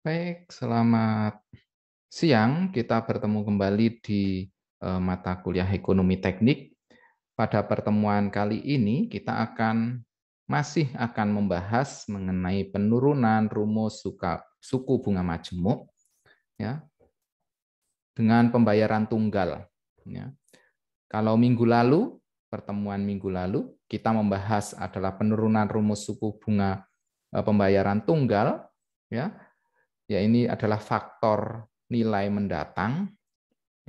Baik, selamat siang. Kita bertemu kembali di mata kuliah Ekonomi Teknik. Pada pertemuan kali ini kita masih akan membahas mengenai penurunan rumus suku bunga majemuk ya dengan pembayaran tunggal ya. Kalau pertemuan minggu lalu kita membahas adalah penurunan rumus suku bunga pembayaran tunggal ya. Ya, ini adalah faktor nilai mendatang,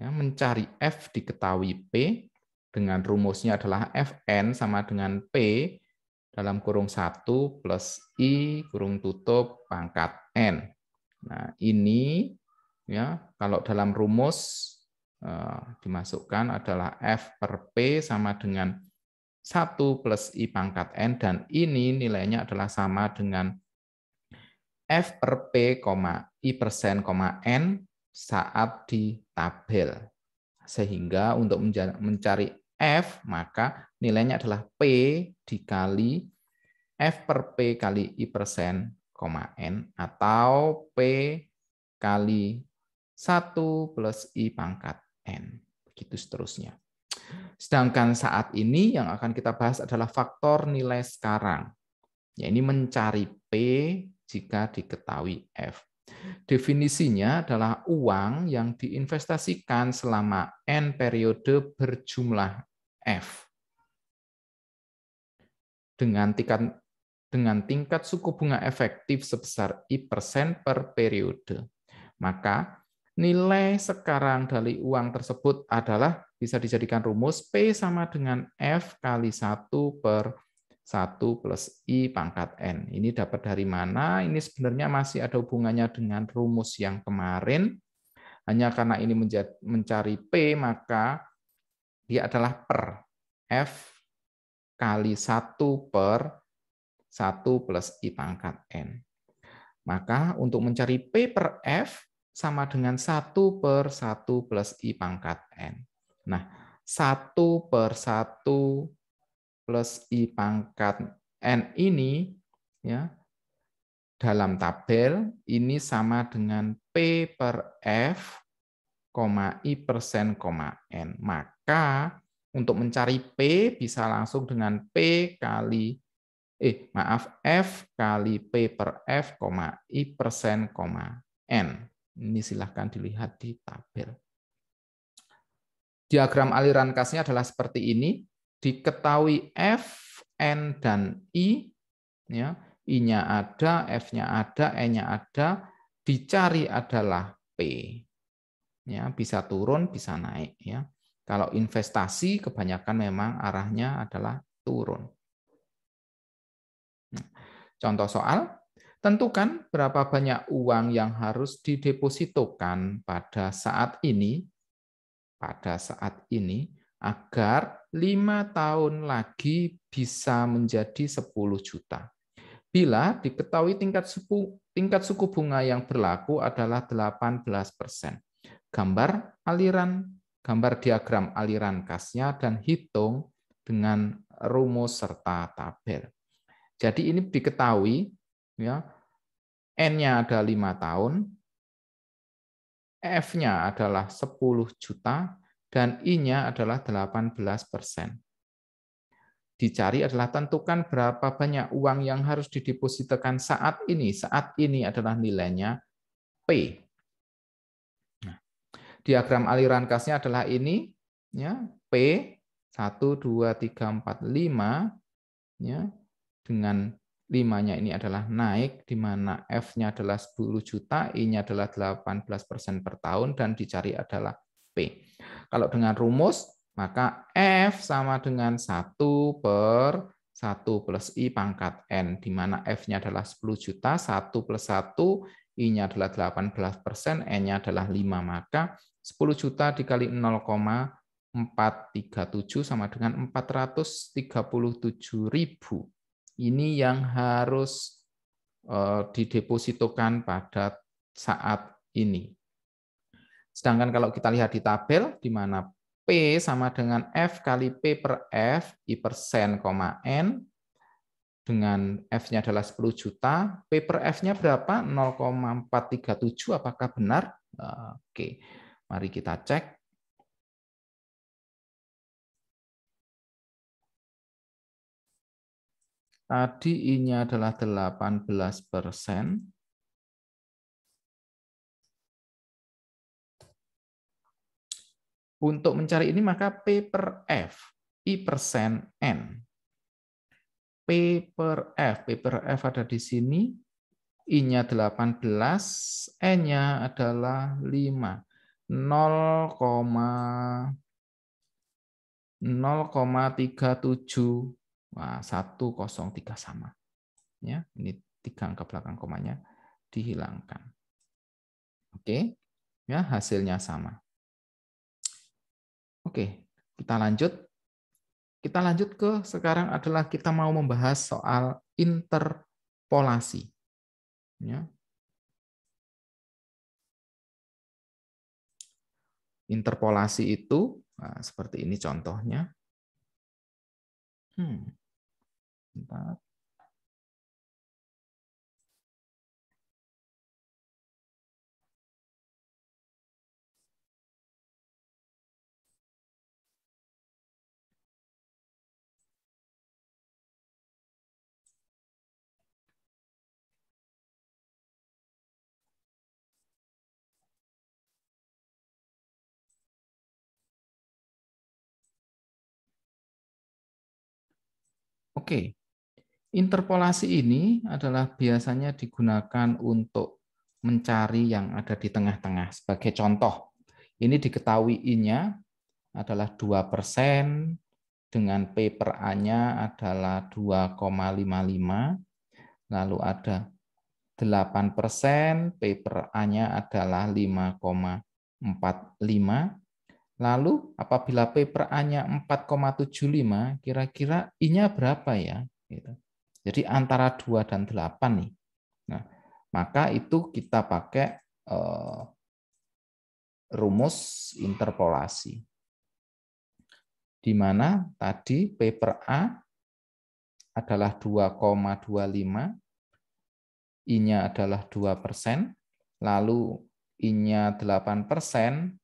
ya, mencari F diketahui P, dengan rumusnya adalah Fn sama dengan P dalam kurung 1 plus I kurung tutup pangkat N. Nah, ini ya kalau dalam rumus dimasukkan adalah F per P sama dengan 1 plus I pangkat N, dan ini nilainya adalah sama dengan F per P, I persen, N saat di tabel. Sehingga untuk mencari F, maka nilainya adalah P dikali F per P kali I persen, N, atau P kali 1 plus I pangkat N. Begitu seterusnya. Sedangkan saat ini yang akan kita bahas adalah faktor nilai sekarang. Ya, ini mencari P jika diketahui F. Definisinya adalah uang yang diinvestasikan selama N periode berjumlah F. Dengan tingkat suku bunga efektif sebesar I persen per periode. Maka nilai sekarang dari uang tersebut adalah bisa dijadikan rumus P sama dengan F kali 1 per 1 plus I pangkat N. Ini dapat dari mana? Ini sebenarnya masih ada hubungannya dengan rumus yang kemarin. Hanya karena ini mencari P, maka dia adalah per F kali 1 per 1 plus I pangkat N. Maka untuk mencari P per F sama dengan 1 per 1 plus I pangkat N. Nah, 1 per 1 plus I pangkat N ini ya dalam tabel ini sama dengan P per F, I persen, N. Maka untuk mencari P bisa langsung dengan P kali F kali P per F, I persen, N. Ini silahkan dilihat di tabel. Diagram aliran kasnya adalah seperti ini. Diketahui F, N, dan I, ya, I-nya ada, F-nya ada, N-nya ada, dicari adalah P. Ya, bisa turun, bisa naik. Ya. Kalau investasi kebanyakan memang arahnya adalah turun. Contoh soal, tentukan berapa banyak uang yang harus didepositokan pada saat ini agar 5 tahun lagi bisa menjadi 10 juta. Bila diketahui tingkat suku bunga yang berlaku adalah 18%. Gambar diagram aliran kasnya dan hitung dengan rumus serta tabel. Jadi ini diketahui ya, N-nya ada 5 tahun, F-nya adalah 10 juta, dan I-nya adalah 18%. Dicari adalah tentukan berapa banyak uang yang harus didepositokan saat ini. Saat ini adalah nilainya P. Nah, diagram aliran kasnya adalah ini, ya, P 1, 2, 3, 4, 5, ya, dengan 5-nya ini adalah naik, di mana F-nya adalah 10 juta, I-nya adalah 18% per tahun, dan dicari adalah P. Kalau dengan rumus, maka F sama dengan 1 per 1 plus I pangkat N, di mana F-nya adalah 10 juta, 1 plus 1, I-nya adalah 18%, N-nya adalah 5, maka 10 juta dikali 0,437 sama dengan 437.000. Ini yang harus didepositokan pada saat ini. Sedangkan kalau kita lihat di tabel, di mana P sama dengan F kali P per F, I persen, N, dengan F-nya adalah 10 juta, P per F-nya berapa? 0,437, apakah benar? Oke, mari kita cek. Tadi I-nya adalah 18%. Untuk mencari ini maka P per F, I persen N. P per F ada di sini, I-nya 18, N-nya adalah 5. 0,37. Wah, 103 sama. Ya, ini 3 angka belakang komanya dihilangkan. Oke, ya hasilnya sama. Oke, kita lanjut. Kita lanjut ke sekarang adalah kita mau membahas soal interpolasi. Ya. Interpolasi itu seperti ini contohnya. Bentar. Oke, interpolasi ini adalah biasanya digunakan untuk mencari yang ada di tengah-tengah. Sebagai contoh, ini diketahui I-nya adalah 2%, dengan P per A-nya adalah 2,55, lalu ada 8%, P per A-nya adalah 5,45, lalu apabila P per A-nya 4,75, kira-kira I-nya berapa ya? Jadi antara 2 dan 8 nih. Nah, maka itu kita pakai rumus interpolasi. Di mana tadi P per A adalah 2,25, I-nya adalah 2%, lalu I-nya 8%,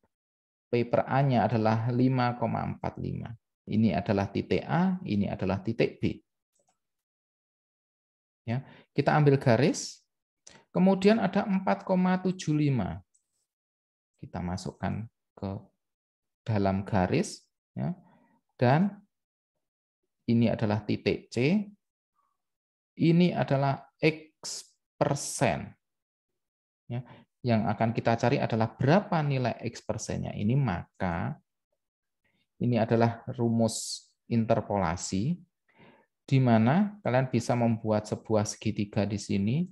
P per A-nya adalah 5,45. Ini adalah titik A, ini adalah titik B. Ya, kita ambil garis, kemudian ada 4,75. Kita masukkan ke dalam garis, ya, dan ini adalah titik C, ini adalah X persen. Ya, yang akan kita cari adalah berapa nilai X persennya ini, maka ini adalah rumus interpolasi, di mana kalian bisa membuat sebuah segitiga di sini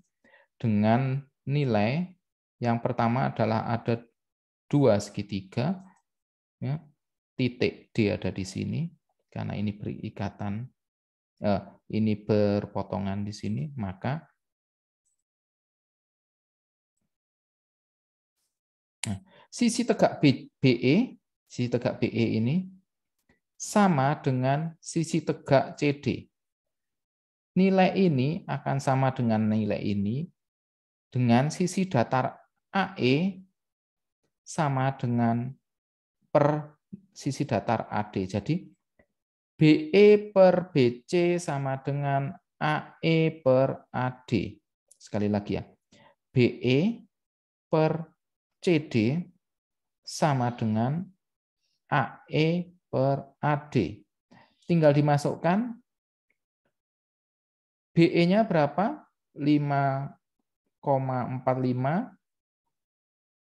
dengan nilai yang pertama adalah ada 2 segitiga, ya, titik D ada di sini karena ini berikatan, ini berpotongan di sini, maka sisi tegak BE, sisi tegak BE ini sama dengan sisi tegak CD. Nilai ini akan sama dengan nilai ini dengan sisi datar AE sama dengan per sisi datar AD. Jadi BE per BC sama dengan AE per AD. Sekali lagi ya. BE per CD sama dengan AE per AD. Tinggal dimasukkan. BE-nya berapa? 5,45.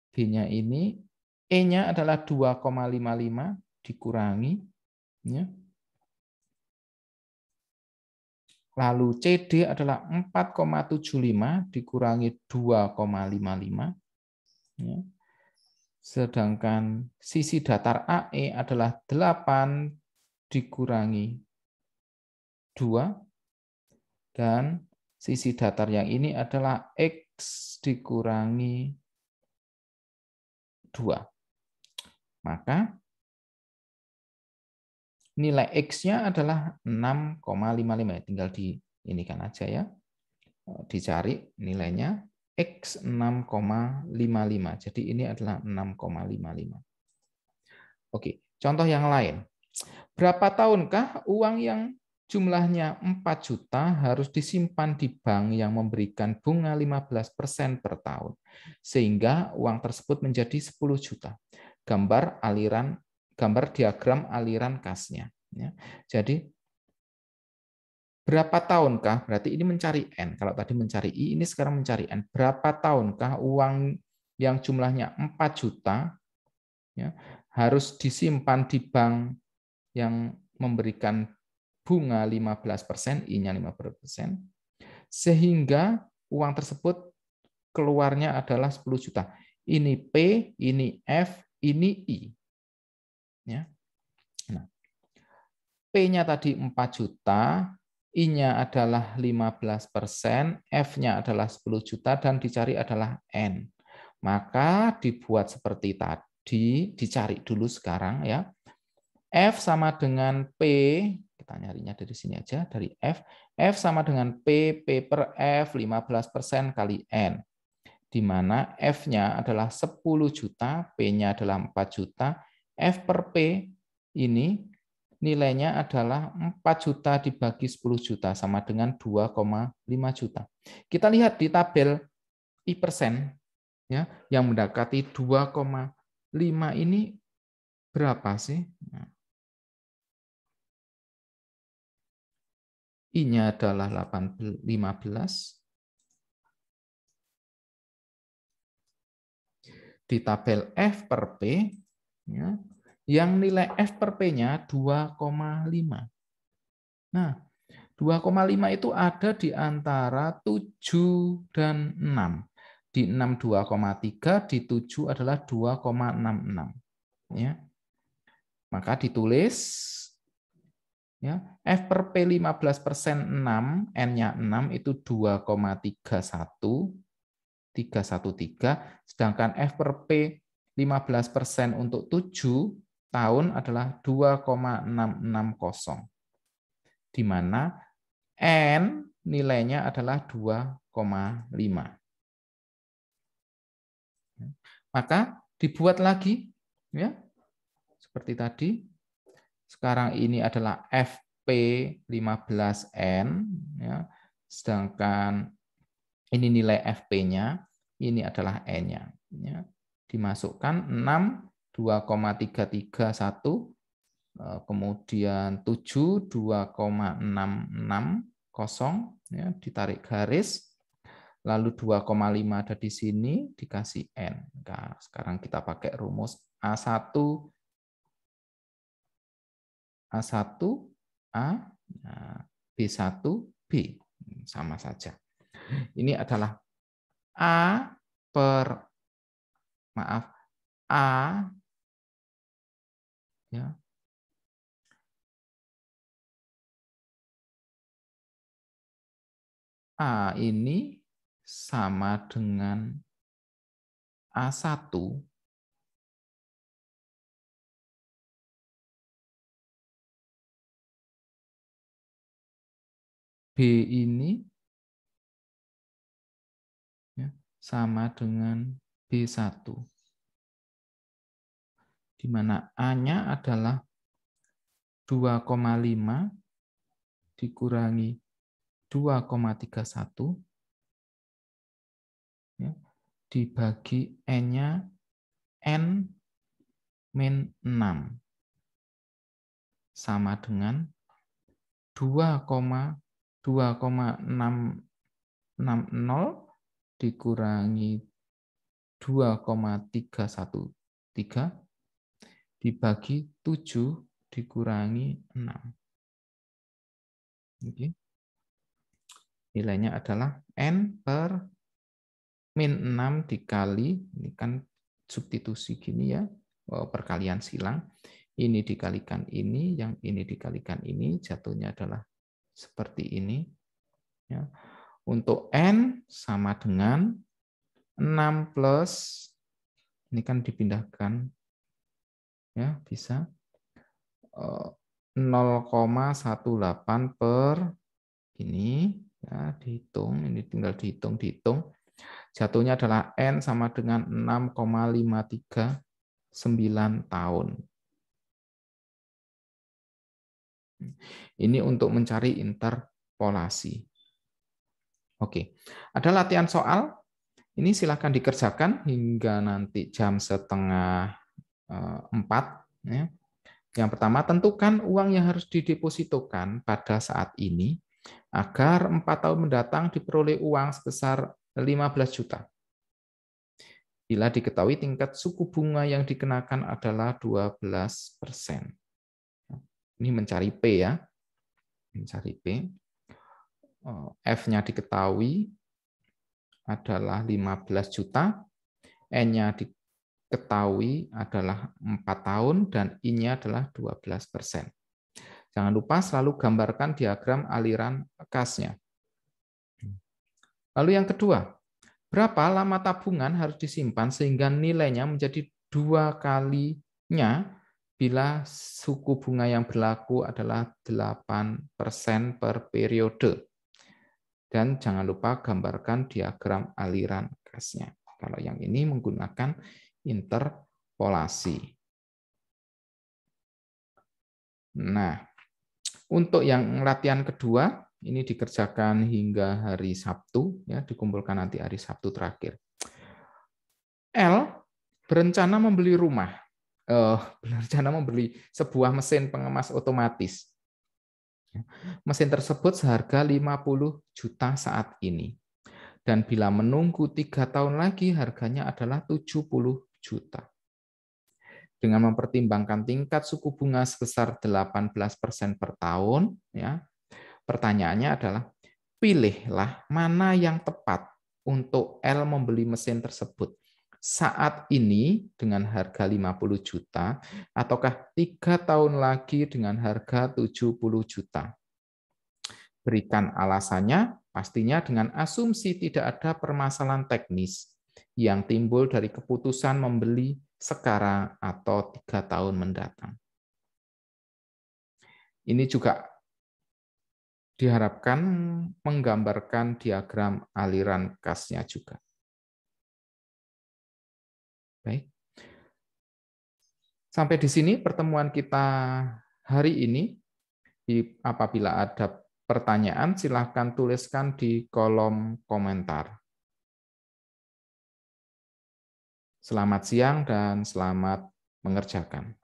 B-nya ini. E-nya adalah 2,55 dikurangi. Ya. Lalu CD adalah 4,75 dikurangi 2,55. Ya. Sedangkan sisi datar AE adalah 8 dikurangi 2. Dan sisi datar yang ini adalah X dikurangi 2. Maka nilai X-nya adalah 6,55. Tinggal di ini kan aja ya. Dicari nilainya X 6,55. Jadi ini adalah 6,55. Oke, contoh yang lain. Berapa tahunkah uang yang jumlahnya 4 juta harus disimpan di bank yang memberikan bunga 15% per tahun, sehingga uang tersebut menjadi 10 juta. Gambar diagram aliran kasnya. Ya. Jadi berapa tahunkah, berarti ini mencari N. Kalau tadi mencari I, ini sekarang mencari N. Berapa tahunkah uang yang jumlahnya 4 juta ya, harus disimpan di bank yang memberikan bunga 15%, I-nya 15%, sehingga uang tersebut keluarnya adalah 10 juta. Ini P, ini F, ini I. Ya. Nah, P-nya tadi 4 juta, I-nya adalah 15%, F-nya adalah 10 juta, dan dicari adalah N. Maka dibuat seperti tadi, dicari dulu sekarang ya. F sama dengan P, kita nyarinya dari sini aja, dari F. F sama dengan P, P per F, 15% kali N. Di mana F-nya adalah 10 juta, P-nya adalah 4 juta, F per P ini nilainya adalah 4 juta dibagi 10 juta, sama dengan 2,5 juta. Kita lihat di tabel I persen, ya, yang mendekati 2,5 ini berapa sih? I-nya adalah 15. Di tabel F per P, ya, yang nilai F per P-nya 2,5. Nah, 2,5 itu ada di antara 7 dan 6. Di 6 2,3, di 7 adalah 2,66. Ya. Maka ditulis ya, F per P 15% 6, N-nya 6 itu 2,31, 313, sedangkan F per P 15% untuk 7 tahun adalah 2,660. Di mana N nilainya adalah 2,5. Maka dibuat lagi ya. Seperti tadi. Sekarang ini adalah FP15N ya. Sedangkan ini nilai FP-nya, ini adalah N-nya ya. Dimasukkan 6 2,331, kemudian 7 2,660 ya, ditarik garis, lalu 2,5 ada di sini dikasih N. Nah, sekarang kita pakai rumus A1 A, nah, B1, B. Sama saja. Ini adalah A per, maaf, A ya, A ini sama dengan A1 B ini ya, sama dengan B1, di mana A-nya adalah 2,5 dikurangi 2,31 ya, dibagi N-nya N-6 sama dengan 2,660 dikurangi 2,313 dibagi 7 dikurangi 6. Oke. Nilainya adalah N per min 6 dikali, ini kan substitusi gini ya, perkalian silang. Ini dikalikan ini, yang ini dikalikan ini, jatuhnya adalah seperti ini. Ya. Untuk N sama dengan 6 plus, ini kan dipindahkan, ya bisa 0,18 per ini, ya, dihitung, ini tinggal dihitung. Jatuhnya adalah N sama dengan 6,539 tahun. Ini untuk mencari interpolasi. Oke, ada latihan soal. Ini silakan dikerjakan hingga nanti jam 3:30. Ya. Yang pertama, tentukan uang yang harus didepositokan pada saat ini agar 4 tahun mendatang diperoleh uang sebesar 15 juta. Bila diketahui tingkat suku bunga yang dikenakan adalah 12%. Ini mencari P ya. Mencari P. F-nya diketahui adalah 15 juta, N-nya diketahui adalah 4 tahun, dan I-nya adalah 12%. Jangan lupa selalu gambarkan diagram aliran kasnya. Lalu yang kedua, berapa lama tabungan harus disimpan sehingga nilainya menjadi 2 kalinya bila suku bunga yang berlaku adalah 8% per periode. Dan jangan lupa gambarkan diagram aliran kasnya. Kalau yang ini menggunakan interpolasi. Nah, untuk yang latihan kedua, ini dikerjakan hingga hari Sabtu, ya, dikumpulkan nanti hari Sabtu terakhir. L berencana membeli rumah, berencana membeli sebuah mesin pengemas otomatis. Mesin tersebut seharga 50 juta saat ini. Dan bila menunggu 3 tahun lagi, harganya adalah 70 juta. Dengan mempertimbangkan tingkat suku bunga sebesar 18% per tahun, ya, pertanyaannya adalah, pilihlah mana yang tepat untuk L membeli mesin tersebut. Saat ini dengan harga 50 juta, ataukah 3 tahun lagi dengan harga 70 juta. Berikan alasannya, pastinya dengan asumsi tidak ada permasalahan teknis yang timbul dari keputusan membeli sekarang atau 3 tahun mendatang. Ini juga diharapkan menggambarkan diagram aliran kasnya juga. Baik. Sampai di sini pertemuan kita hari ini. Apabila ada pertanyaan, silahkan tuliskan di kolom komentar. Selamat siang dan selamat mengerjakan.